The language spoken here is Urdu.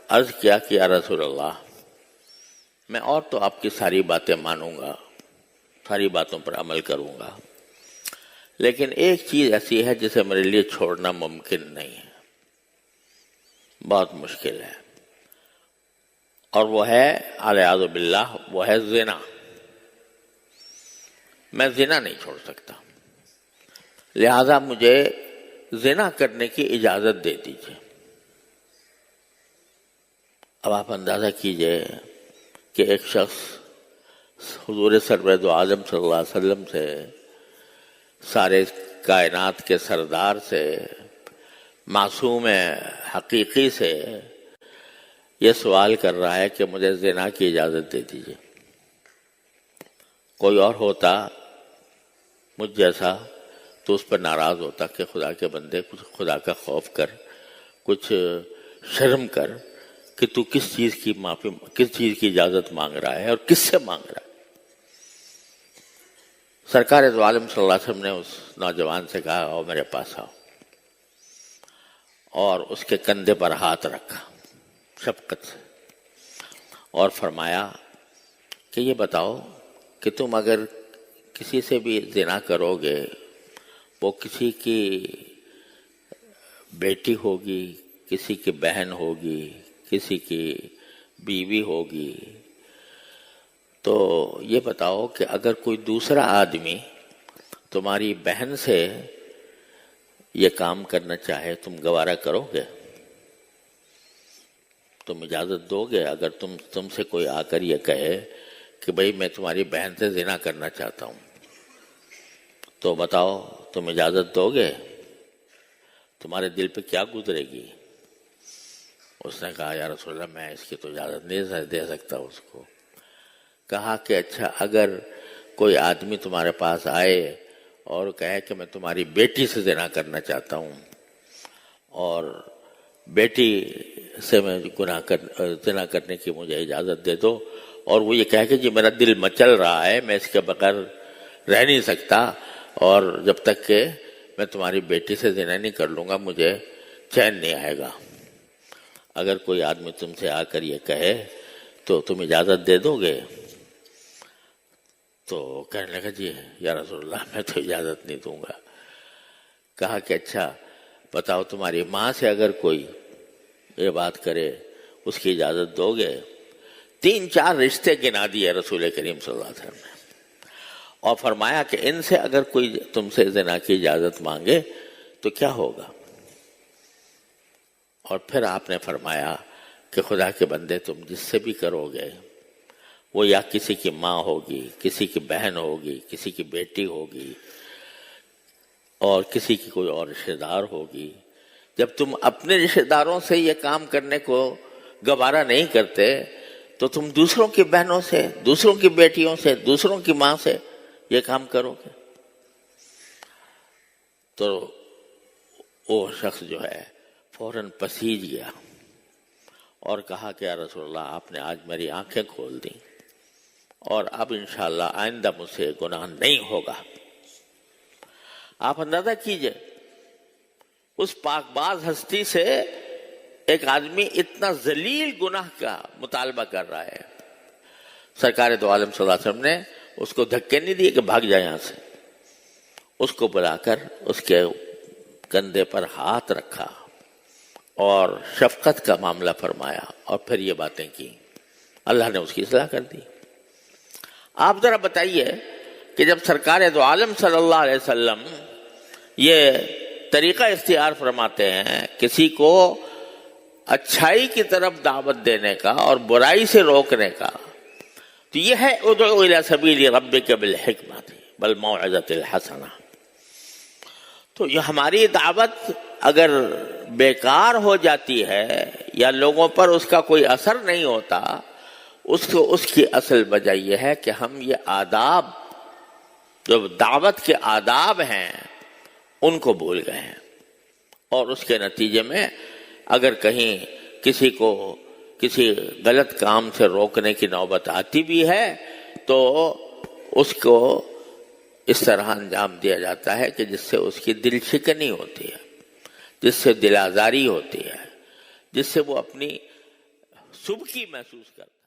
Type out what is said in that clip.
عرض کیا کہ یا رسول اللہ، میں اور تو آپ کی ساری باتیں مانوں گا، ساری باتوں پر عمل کروں گا، لیکن ایک چیز ایسی ہے جسے میرے لیے چھوڑنا ممکن نہیں ہے، بہت مشکل ہے، اور وہ ہے الیاذ باللہ، وہ ہے زنا۔ میں زنا نہیں چھوڑ سکتا، لہذا مجھے زنا کرنے کی اجازت دے دیجیے۔ اب آپ اندازہ کیجئے کہ ایک شخص حضور سرور دو عالم صلی اللہ علیہ وسلم سے، سارے کائنات کے سردار سے، معصوم حقیقی سے یہ سوال کر رہا ہے کہ مجھے زنا کی اجازت دے دیجیے۔ کوئی اور ہوتا مجھ جیسا تو اس پر ناراض ہوتا کہ خدا کے بندے، کچھ خدا کا خوف کر، کچھ شرم کر کہ تو کس چیز کی معافی، کس چیز کی اجازت مانگ رہا ہے اور کس سے مانگ رہا ہے۔ سرکار دو عالم صلی اللہ علیہ وسلم نے اس نوجوان سے کہا آؤ میرے پاس آؤ، اور اس کے کندھے پر ہاتھ رکھا شفقت سے، اور فرمایا کہ یہ بتاؤ کہ تم اگر کسی سے بھی زنا کرو گے، وہ کسی کی بیٹی ہوگی، کسی کی بہن ہوگی، کسی کی بیوی ہوگی، تو یہ بتاؤ کہ اگر کوئی دوسرا آدمی تمہاری بہن سے یہ کام کرنا چاہے، تم گوارا کرو گے؟ تم اجازت دو گے؟ اگر تم سے کوئی آ کر یہ کہے کہ بھئی میں تمہاری بہن سے زنا کرنا چاہتا ہوں، تو بتاؤ تم اجازت دو گے؟ تمہارے دل پہ کیا گزرے گی؟ اس نے کہا یا رسول اللہ میں اس کی تو اجازت نہیں دے سکتا اس کو۔ کہا کہ اچھا اگر کوئی آدمی تمہارے پاس آئے اور کہے کہ میں تمہاری بیٹی سے زنا کرنا چاہتا ہوں، اور بیٹی سے میں زنا کرنے کی مجھے اجازت دے دو، اور وہ یہ کہے کہ جی میرا دل مچل رہا ہے، میں اس کے بغیر رہ نہیں سکتا، اور جب تک کہ میں تمہاری بیٹی سے زنا نہیں کر لوں گا مجھے چین نہیں آئے گا، اگر کوئی آدمی تم سے آ کر یہ کہے تو تم اجازت دے دو گے؟ تو کہنے لگا جی یا رسول اللہ میں تو اجازت نہیں دوں گا۔ کہا کہ اچھا بتاؤ تمہاری ماں سے اگر کوئی یہ بات کرے اس کی اجازت دو گے؟ 3-4 رشتے گنا دیے رسول کریم صلی اللہ علیہ وسلم نے، اور فرمایا کہ ان سے اگر کوئی تم سے زنا کی اجازت مانگے تو کیا ہوگا؟ اور پھر آپ نے فرمایا کہ خدا کے بندے تم جس سے بھی کرو گے، وہ یا کسی کی ماں ہوگی، کسی کی بہن ہوگی، کسی کی بیٹی ہوگی، اور کسی کی کوئی اور رشتہ دار ہوگی، جب تم اپنے رشتہ داروں سے یہ کام کرنے کو گوارا نہیں کرتے تو تم دوسروں کی بہنوں سے، دوسروں کی بیٹیوں سے، دوسروں کی ماں سے یہ کام کرو گے؟ تو وہ شخص جو ہے فوراً پسیج گیا اور کہا کہ یا رسول اللہ آپ نے آج میری آنکھیں کھول دیں، اور اب انشاءاللہ آئندہ مجھ سے گناہ نہیں ہوگا۔ آپ اندازہ کیجئے اس پاک باز ہستی سے ایک آدمی اتنا ذلیل گناہ کا مطالبہ کر رہا ہے۔ سرکار دو عالم صلی اللہ علیہ وسلم نے اس کو دھکے نہیں دیے کہ بھاگ جائے یہاں سے، اس کو بلا کر اس کے کندھے پر ہاتھ رکھا اور شفقت کا معاملہ فرمایا، اور پھر یہ باتیں کی، اللہ نے اس کی اصلاح کر دی۔ آپ ذرا بتائیے کہ جب سرکار دو عالم صلی اللہ علیہ وسلم یہ طریقہ اختیار فرماتے ہیں کسی کو اچھائی کی طرف دعوت دینے کا اور برائی سے روکنے کا، تو یہ ہے ادعو الی سبیل ربک بالحکمۃ والموعظۃ الحسنہ۔ تو یہ ہماری دعوت اگر بیکار ہو جاتی ہے یا لوگوں پر اس کا کوئی اثر نہیں ہوتا، اس کی اصل وجہ یہ ہے کہ ہم یہ آداب جو دعوت کے آداب ہیں ان کو بھول گئے ہیں، اور اس کے نتیجے میں اگر کہیں کسی کو کسی غلط کام سے روکنے کی نوبت آتی بھی ہے تو اس کو اس طرح انجام دیا جاتا ہے کہ جس سے اس کی دل شکنی ہوتی ہے، جس سے دل آزاری ہوتی ہے، جس سے وہ اپنی سبکی محسوس کرتا ہے۔